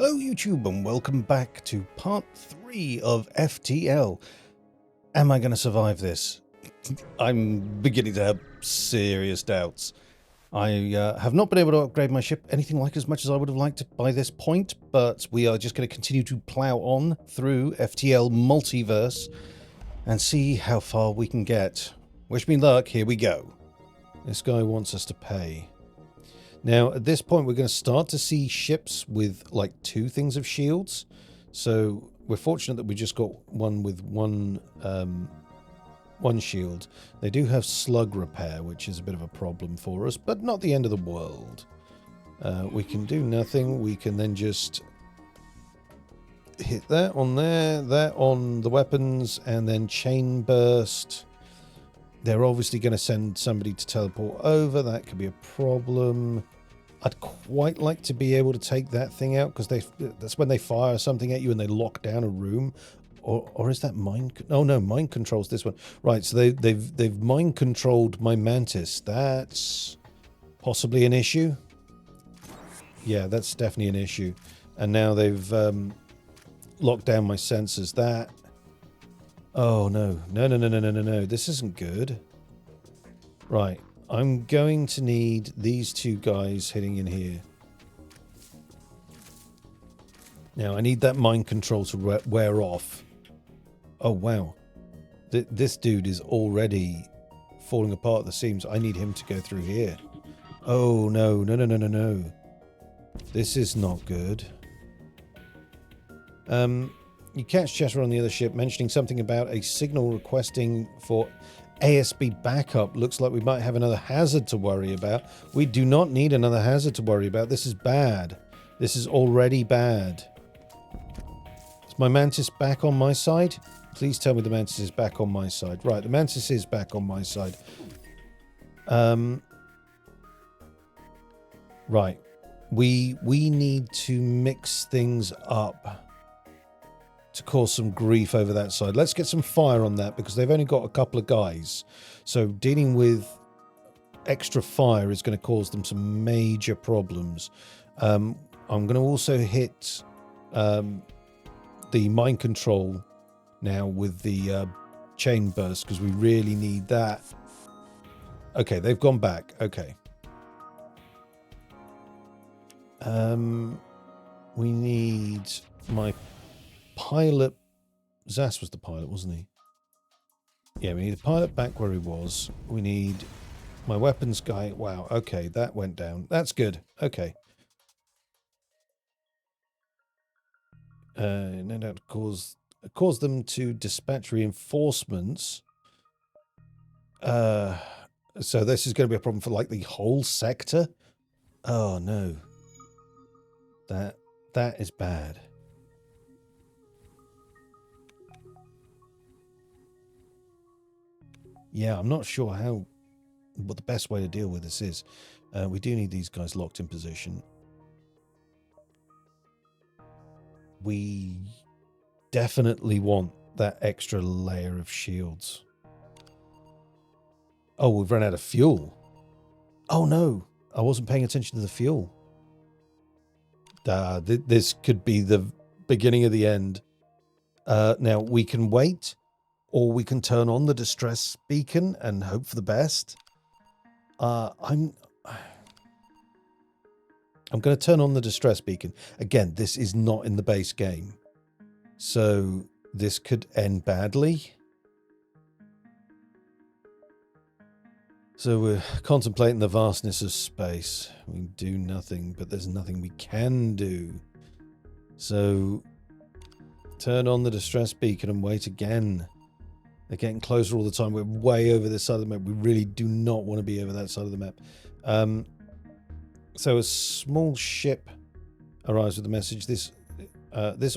Hello YouTube and welcome back to part 3 of FTL. Am I going to survive this? I'm beginning to have serious doubts. I have not been able to upgrade my ship anything like as much as I would have liked by this point, but we are just going to continue to plow on through FTL Multiverse and see how far we can get. Wish me luck, here we go. This guy wants us to pay. Now, at this point, we're going to start to see ships with, like, 2 things of shields. So, we're fortunate that we just got one with one shield. They do have slug repair, which is a bit of a problem for us, but not the end of the world. We can do nothing. We can then just hit that on there, that on the weapons, and then chain burst. They're obviously going to send somebody to teleport over. That could be a problem. I'd quite like to be able to take that thing out, because that's when they fire something at you and they lock down a room. Or is that mind? Oh no, mind controls this one. Right, so they've mind controlled my mantis. That's possibly an issue. Yeah, that's definitely an issue. And now they've locked down my sensors. That. Oh no, no. This isn't good. Right, I'm going to need these 2 guys hitting in here. Now I need that mind control to wear off. Oh wow, this dude is already falling apart at the seams. I need him to go through here. Oh no. This is not good. You catch chatter on the other ship mentioning something about a signal requesting for ASB backup. Looks like we might have another hazard to worry about. We do not need another hazard to worry about. This is bad. This is already bad. Is my mantis back on my side? Please tell me the mantis is back on my side. Right, the mantis is back on my side. Right. We need to mix things up to cause some grief over that side. Let's get some fire on that, because they've only got a couple of guys. So dealing with extra fire is going to cause them some major problems. I'm going to also hit the mind control now with the chain burst, because we really need that. Okay, they've gone back. Okay. We need my pilot. Zas was the pilot, wasn't he? Yeah, we need the pilot back where he was. We need my weapons guy. Wow, okay, that went down. That's good. Okay. No doubt cause them to dispatch reinforcements. So this is going to be a problem for, like, the whole sector. Oh no. That is bad. Yeah, I'm not sure what the best way to deal with this is. We do need these guys locked in position. We definitely want that extra layer of shields. Oh, we've run out of fuel. Oh no, I wasn't paying attention to the fuel. This could be the beginning of the end. Now, we can wait, or we can turn on the distress beacon and hope for the best. I'm going to turn on the distress beacon. Again, this is not in the base game, so this could end badly. So we're contemplating the vastness of space. We do nothing, but there's nothing we can do. So turn on the distress beacon and wait again. They're getting closer all the time. We're way over this side of the map. We really do not want to be over that side of the map. So a small ship arrives with the message. This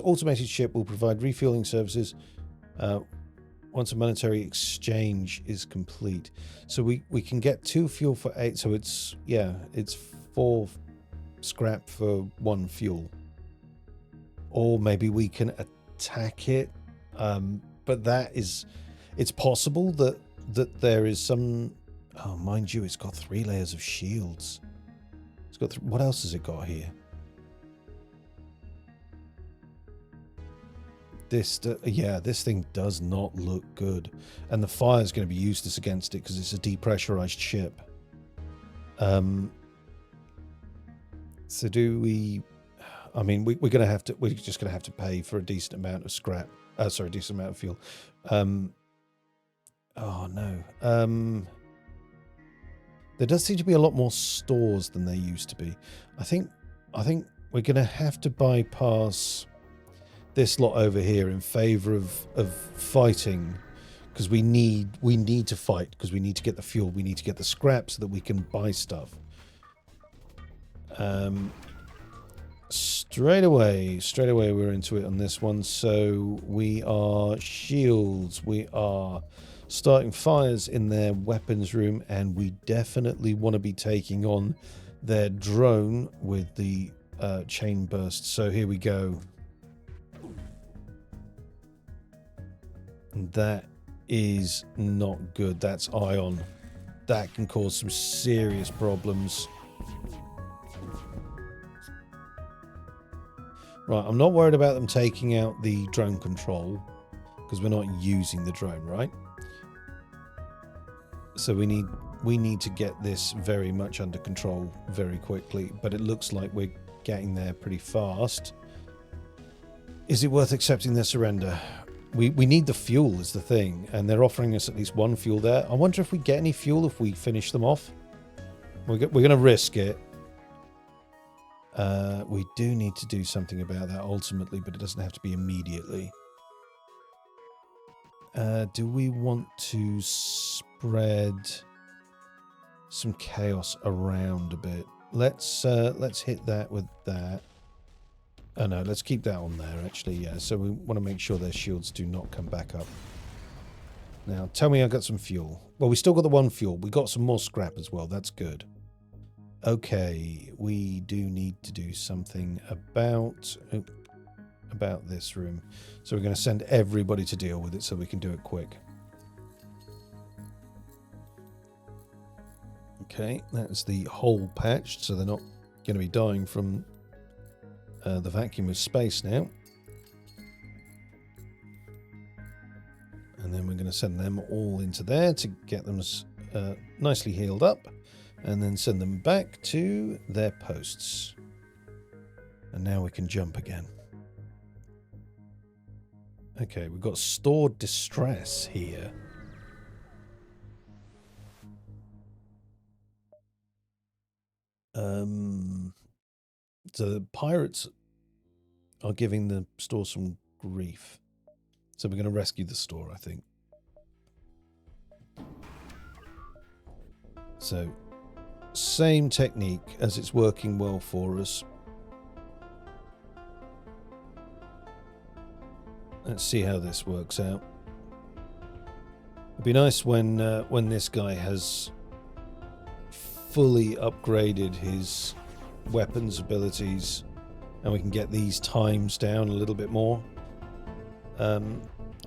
automated ship will provide refueling services once a monetary exchange is complete. So we can get 2 fuel for 8. So it's 4 scrap for 1 fuel. Or maybe we can attack it. But it's possible that there is some. Oh, mind you, it's got 3 layers of shields. It's got what else has it got here? Yeah, this thing does not look good. And the fire is going to be useless against it because it's a depressurized ship. So do we... I mean, we're going to have to... We're just going to have to pay for a decent amount of scrap. Sorry, a decent amount of fuel. Oh, no. There does seem to be a lot more stores than there used to be. I think we're going to have to bypass this lot over here in favour of fighting, because we need to fight, because we need to get the fuel, we need to get the scrap so that we can buy stuff. Straight away we're into it on this one. So we are shields, we are starting fires in their weapons room, and we definitely want to be taking on their drone with the chain burst. So here we go. That is not good. That's ion. That can cause some serious problems. Right, I'm not worried about them taking out the drone control because we're not using the drone, right? So we need to get this very much under control very quickly, but it looks like we're getting there pretty fast. Is it worth accepting their surrender? We need the fuel is the thing, and they're offering us at least one fuel there. I wonder if we get any fuel if we finish them off. We're going to risk it. We do need to do something about that ultimately, but it doesn't have to be immediately. Do we want to spread some chaos around a bit? Let's hit that with that. Oh no, let's keep that on there actually, yeah. So we want to make sure their shields do not come back up. Now, tell me I got some fuel. Well, we still got the one fuel. We got some more scrap as well. That's good. Okay, we do need to do something about this room. So we're going to send everybody to deal with it so we can do it quick. Okay, that's the hole patched, so they're not going to be dying from the vacuum of space now. And then we're going to send them all into there to get them nicely healed up, and then send them back to their posts. And now we can jump again. Okay, we've got stored distress here. So the pirates are giving the store some grief. So we're going to rescue the store, I think. So, same technique as it's working well for us. Let's see how this works out. It'd be nice when this guy has fully upgraded his weapons abilities and we can get these times down a little bit more.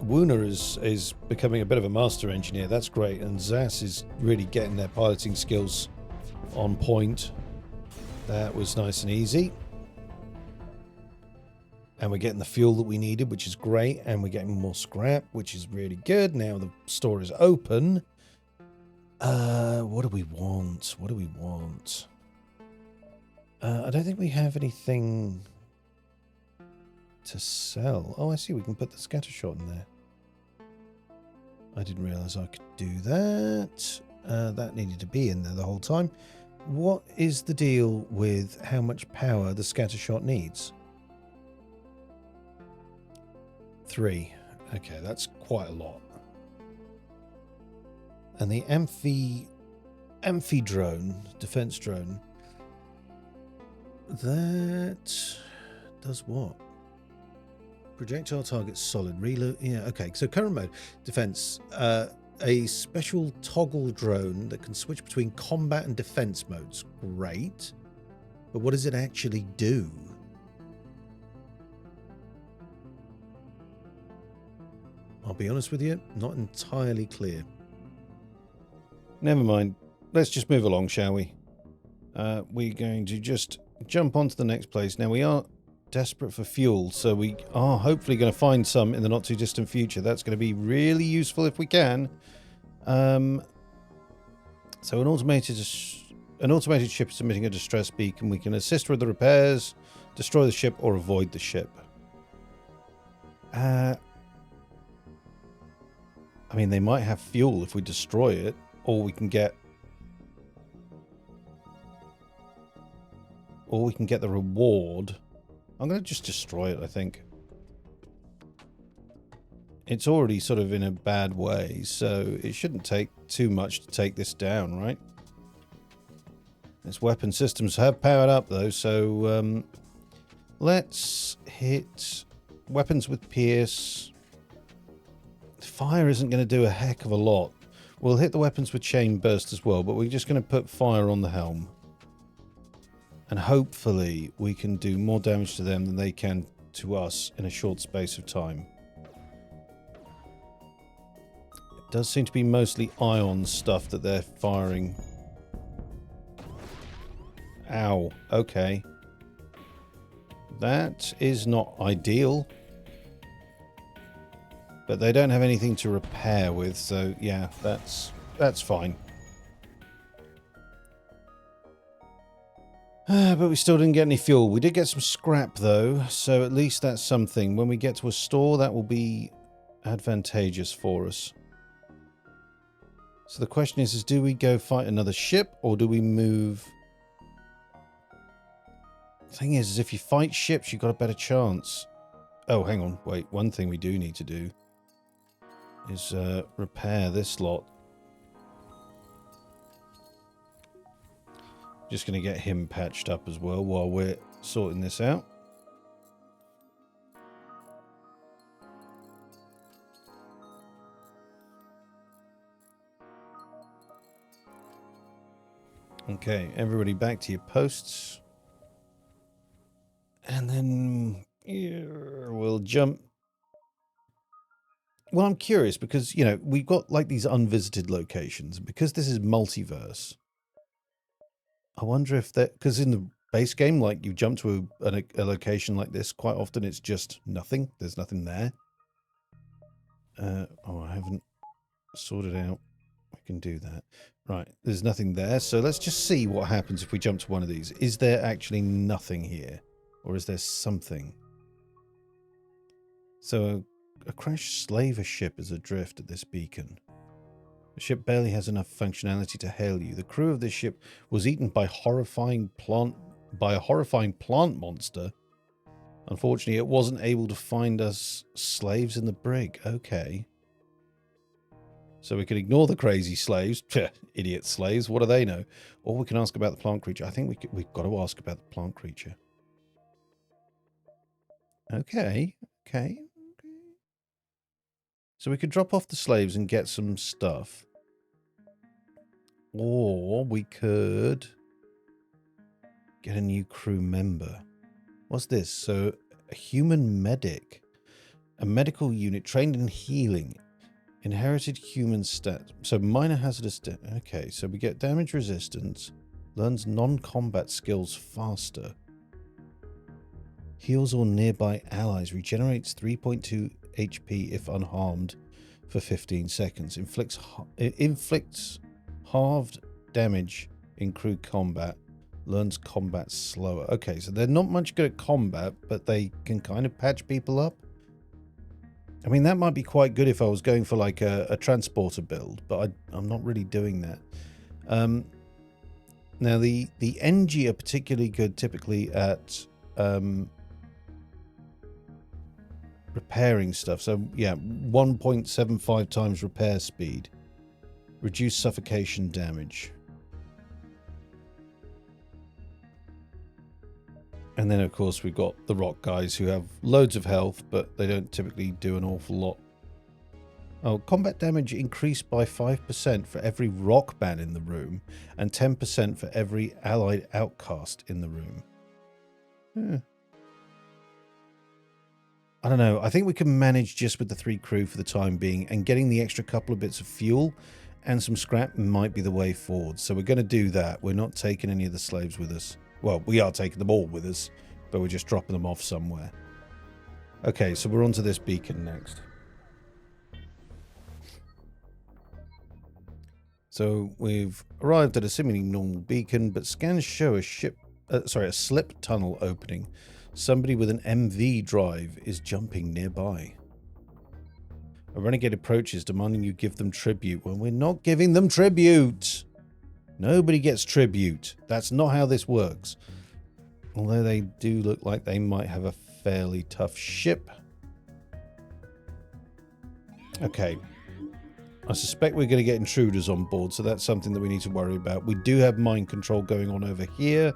Wooner is becoming a bit of a master engineer. That's great. And Zas is really getting their piloting skills on point. That was nice and easy. And we're getting the fuel that we needed, which is great. And we're getting more scrap, which is really good. Now the store is open. What do we want? What do we want? I don't think we have anything to sell. Oh, I see. We can put the scatter shot in there. I didn't realize I could do that. That needed to be in there the whole time. What is the deal with how much power the scatter shot needs? 3. Okay, that's quite a lot. And the amphi drone, defense drone, that does what? Projectile target solid. Reload. Yeah, okay. So current mode, defense. A special toggle drone that can switch between combat and defense modes. Great. But what does it actually do? I'll be honest with you, not entirely clear. Never mind. Let's just move along, shall we? We're going to just jump onto the next place. Now we are desperate for fuel, so we are hopefully going to find some in the not too distant future. That's going to be really useful if we can. So an automated ship is emitting a distress beacon. We can assist with the repairs, destroy the ship, or avoid the ship. I mean, they might have fuel if we destroy it, or we can get the reward. I'm going to just destroy it, I think. It's already sort of in a bad way, so it shouldn't take too much to take this down, right? Its weapon systems have powered up, though, so let's hit weapons with Pierce. Fire isn't going to do a heck of a lot. We'll hit the weapons with Chain Burst as well, but we're just going to put fire on the helm. And hopefully we can do more damage to them than they can to us in a short space of time. It does seem to be mostly ion stuff that they're firing. Ow. Okay. That is not ideal. But they don't have anything to repair with, so yeah, that's fine. But we still didn't get any fuel. We did get some scrap, though, so at least that's something. When we get to a store, that will be advantageous for us. So the question is do we go fight another ship, or do we move? The thing is if you fight ships, you've got a better chance. Oh, hang on. Wait, one thing we do need to do is repair this lot. Just going to get him patched up as well while we're sorting this out. Okay, everybody back to your posts. And then we'll jump. Well, I'm curious because, you know, we've got like these unvisited locations. Because this is Multiverse, I wonder if that, because in the base game, like you jump to a location like this, quite often it's just nothing. There's nothing there. Oh, I haven't sorted out. I can do that. Right, there's nothing there. So let's just see what happens if we jump to one of these. Is there actually nothing here? Or is there something? So a crashed slaver ship is adrift at this beacon. The ship barely has enough functionality to hail you. The crew of this ship was eaten by a horrifying plant monster. Unfortunately, it wasn't able to find us slaves in the brig. Okay. So we can ignore the crazy slaves. Idiot slaves. What do they know? Or we can ask about the plant creature. I think we've got to ask about the plant creature. Okay. Okay. So we could drop off the slaves and get some stuff. Or we could get a new crew member. What's this? So a human medic. A medical unit trained in healing. Inherited human stat. So minor hazardous. Okay, so we get damage resistance. Learns non-combat skills faster. Heals all nearby allies. Regenerates 3.2 HP if unharmed for 15 seconds. Inflicts halved damage in crew combat. Learns combat slower. Okay, so they're not much good at combat, but they can kind of patch people up. I mean, that might be quite good if I was going for like a transporter build, but I'm not really doing that. Now, the NG are particularly good typically at repairing stuff. So, yeah, 1.75 times repair speed. Reduce suffocation damage. And then, of course, we've got the rock guys who have loads of health, but they don't typically do an awful lot. Oh, combat damage increased by 5% for every rock man in the room and 10% for every allied outcast in the room. I don't know. I think we can manage just with the 3 crew for the time being, and getting the extra couple of bits of fuel and some scrap might be the way forward. So we're going to do that. We're not taking any of the slaves with us. Well, we are taking them all with us. but we're just dropping them off somewhere. Okay, so we're onto this beacon next. So we've arrived at a seemingly normal beacon, but scans show a slip tunnel opening. Somebody with an MV drive is jumping nearby. A renegade approaches, demanding you give them tribute. Well, we're not giving them tribute. Nobody gets tribute. That's not how this works. Although they do look like they might have a fairly tough ship. Okay. I suspect we're going to get intruders on board, so that's something that we need to worry about. We do have mind control going on over here.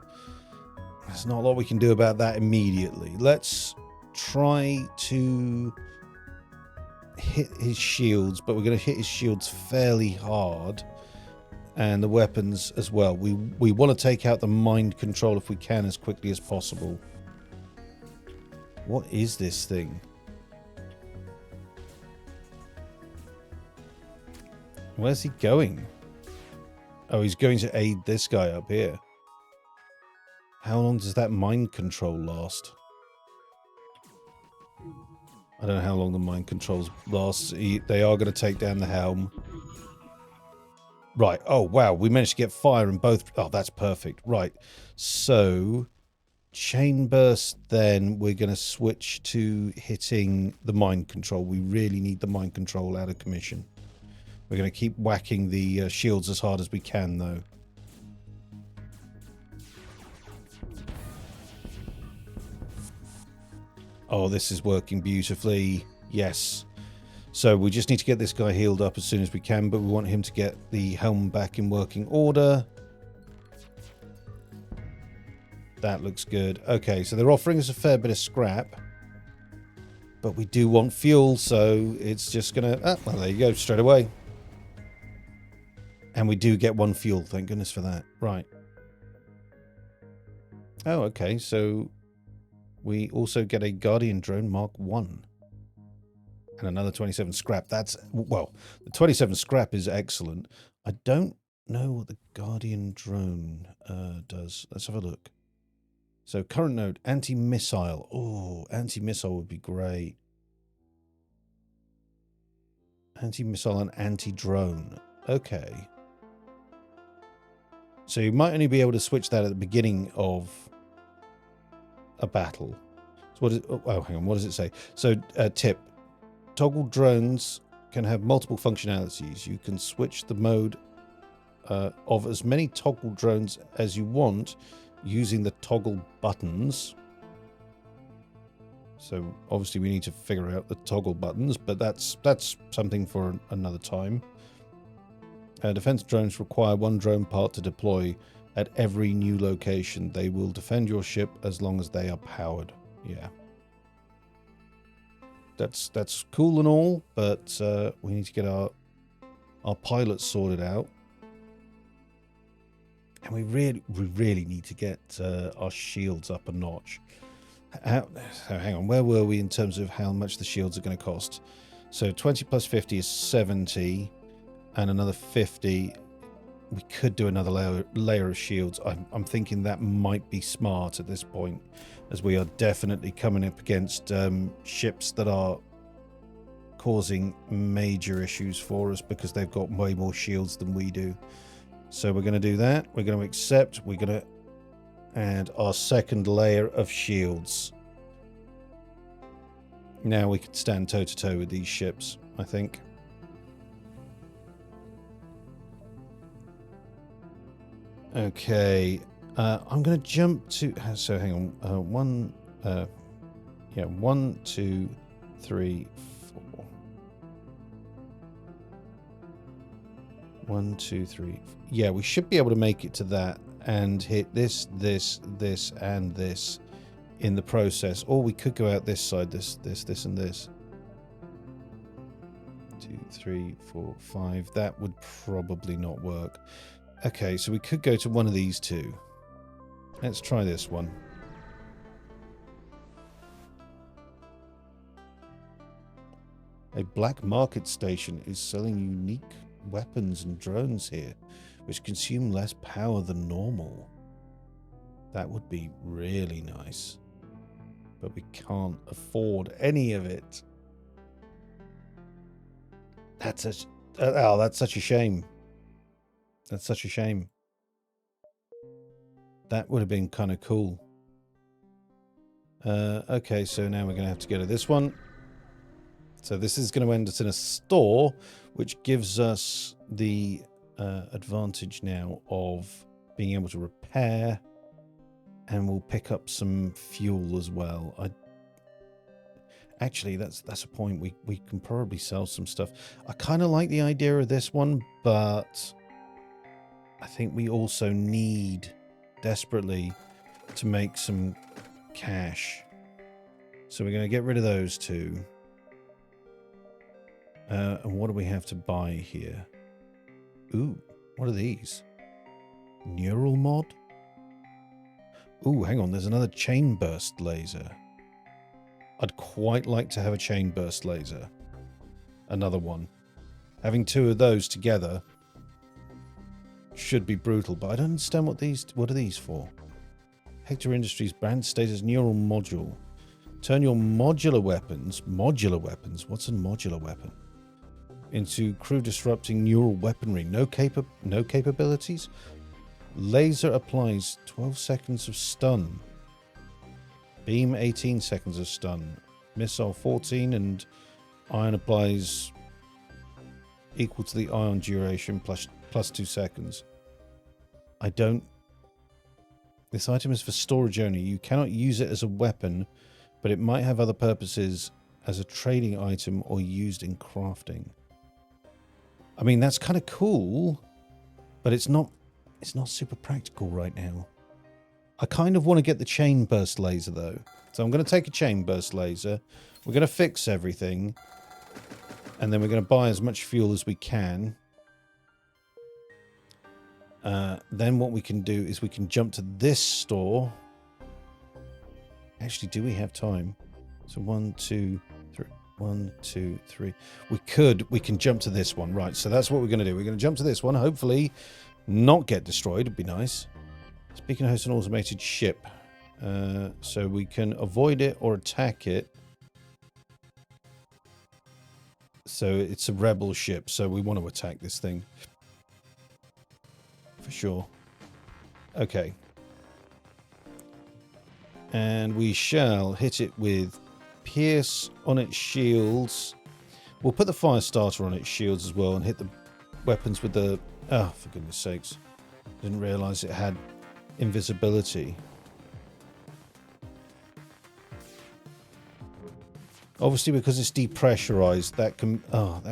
There's not a lot we can do about that immediately. Let's try to hit his shields, but we're going to hit his shields fairly hard. And the weapons as well. We want to take out the mind control if we can as quickly as possible. What is this thing? Where's he going? Oh, he's going to aid this guy up here. How long does that mind control last? I don't know how long the mind controls last. They are going to take down the helm. Right. Oh, wow. We managed to get fire in both. Oh, that's perfect. Right. So, chain burst, then we're going to switch to hitting the mind control. We really need the mind control out of commission. We're going to keep whacking the shields as hard as we can, though. Oh, this is working beautifully. Yes. So we just need to get this guy healed up as soon as we can, but we want him to get the helm back in working order. That looks good. Okay, so they're offering us a fair bit of scrap. But we do want fuel, so it's just going to... well, there you go, straight away. And we do get one fuel, thank goodness for that. Right. Oh, okay, so we also get a Guardian Drone Mark 1. And another 27 scrap. That's, well, the 27 scrap is excellent. I don't know what the Guardian Drone does. Let's have a look. So current node, anti-missile. Oh, anti-missile would be great. Anti-missile and anti-drone. Okay. So you might only be able to switch that at the beginning of a battle. So what is, oh, hang on. What does it say? So tip. Toggle drones can have multiple functionalities. You can switch the mode of as many toggle drones as you want using the toggle buttons. So obviously we need to figure out the toggle buttons, but that's something for another time. Defense drones require one drone part to deploy at every new location. They will defend your ship as long as they are powered. Yeah. That's cool and all, but we need to get our pilots sorted out. And we really need to get our shields up a notch. So hang on, where were we in terms of how much the shields are going to cost? So 20 plus 50 is 70, and another 50. We could do another layer of shields. I'm thinking that might be smart at this point, as we are definitely coming up against ships that are causing major issues for us because they've got way more shields than we do. So we're going to do that. We're going to accept. We're going to add our second layer of shields. Now we can stand toe-to-toe with these ships, I think. Okay. I'm going to jump to... So hang on. 1, 2, 3, 4. 1, 2, 3. Yeah, we should be able to make it to that and hit this, and this in the process. Or we could go out this side, this, and this. 2, 3, 4, 5. That would probably not work. Okay, so we could go to one of these two. Let's try this one. A black market station is selling unique weapons and drones here, which consume less power than normal. That would be really nice. but we can't afford any of it. That's such a shame. That's such a shame. That would have been kind of cool. Okay, so now we're going to have to go to this one. So this is going to end us in a store, which gives us the advantage now of being able to repair, and we'll pick up some fuel as well. Actually, that's a point. We can probably sell some stuff. I kind of like the idea of this one, but I think we also need desperately to make some cash. So we're going to get rid of those two. And what do we have to buy here? Ooh, what are these? Neural mod? Ooh, hang on, there's another chain burst laser. I'd quite like to have a chain burst laser. Another one. Having two of those together should be brutal, but I don't understand what are these for? Hector Industries brand status neural module. Turn your modular weapons, what's a modular weapon? Into crew disrupting neural weaponry. No capabilities? Laser applies 12 seconds of stun. Beam 18 seconds of stun. Missile 14, and ion applies equal to the ion duration plus 2 seconds. This item is for storage only. You cannot use it as a weapon, but it might have other purposes as a trading item or used in crafting. I mean, that's kind of cool, but it's not super practical right now. I kind of want to get the chain burst laser though. So I'm going to take a chain burst laser. We're going to fix everything. And then we're going to buy as much fuel as we can. Then what we can do is we can jump to this store. Actually, do we have time? So 1, 2, 3. 1, 2, 3. We can jump to this one. Right, so that's what we're going to do. We're going to jump to this one. Hopefully not get destroyed. It'd be nice. Speaking of host an automated ship. So we can avoid it or attack it. So it's a rebel ship, so we want to attack this thing. For sure. Okay. And we shall hit it with Pierce on its shields. We'll put the fire starter on its shields as well and hit the weapons with the... Oh, for goodness sakes. Didn't realise it had invisibility. Obviously, because it's depressurized, that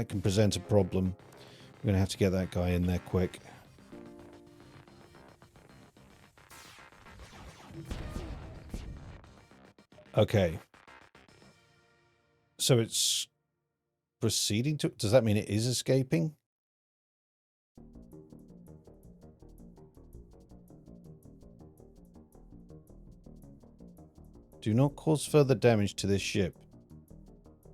can present a problem. We're going to have to get that guy in there quick. Okay. So it's proceeding to... Does that mean it is escaping? Do not cause further damage to this ship.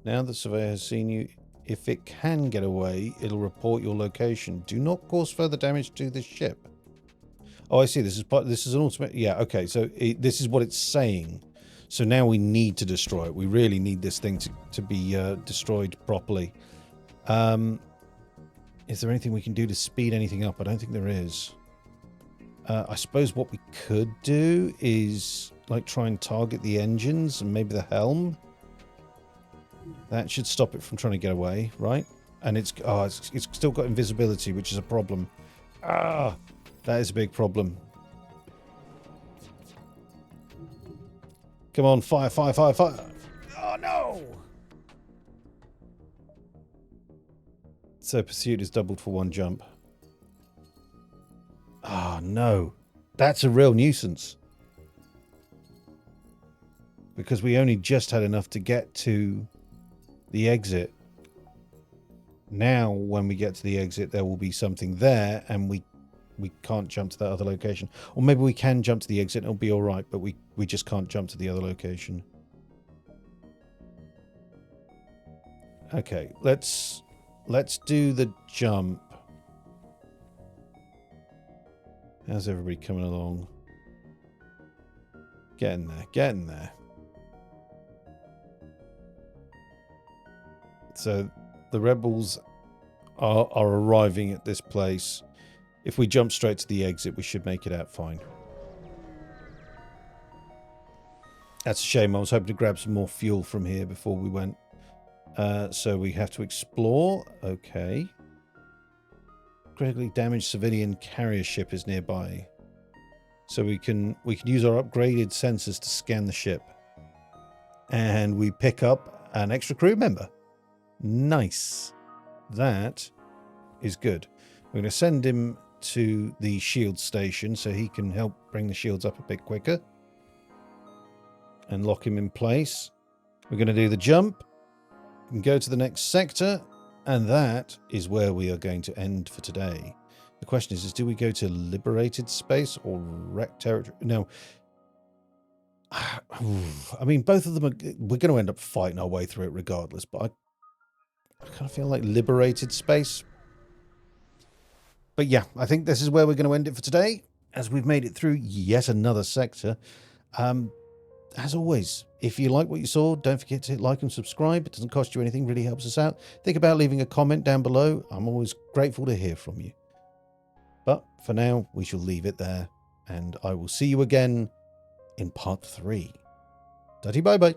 Now the surveyor has seen you. If it can get away, it'll report your location. Do not cause further damage to this ship. Oh, I see. This is an ultimate... Yeah, okay. So this is what it's saying. So now we need to destroy it. We really need this thing to be destroyed properly. Is there anything we can do to speed anything up? I don't think there is. I suppose what we could do is like try and target the engines and maybe the helm. That should stop it from trying to get away, right? And it's still got invisibility, which is a problem. Ah, that is a big problem. Come on, fire, fire, fire, fire. Oh, no! So pursuit is doubled for one jump. Oh, no. That's a real nuisance. Because we only just had enough to get to the exit. Now, when we get to the exit, there will be something there, and we can't jump to that other location. Or maybe we can jump to the exit and it'll be all right, but we just can't jump to the other location. Okay, let's do the jump. How's everybody coming along? Get in there, get in there. So the rebels are arriving at this place. If we jump straight to the exit, we should make it out fine. That's a shame. I was hoping to grab some more fuel from here before we went. So we have to explore. Okay. Critically damaged civilian carrier ship is nearby. So we can use our upgraded sensors to scan the ship. And we pick up an extra crew member. Nice. That is good. We're going to send him to the shield station so he can help bring the shields up a bit quicker. And lock him in place. We're going to do the jump and go to the next sector, and that is where we are going to end for today. The question is do we go to liberated space or wrecked territory? No. I mean, both of them we're going to end up fighting our way through it regardless, but I kind of feel like liberated space. But yeah, I think this is where we're going to end it for today, as we've made it through yet another sector. As always, if you like what you saw, don't forget to hit like and subscribe. It doesn't cost you anything, really helps us out. Think about leaving a comment down below. I'm always grateful to hear from you. But for now, we shall leave it there, and I will see you again in part 3. Tatty bye-bye.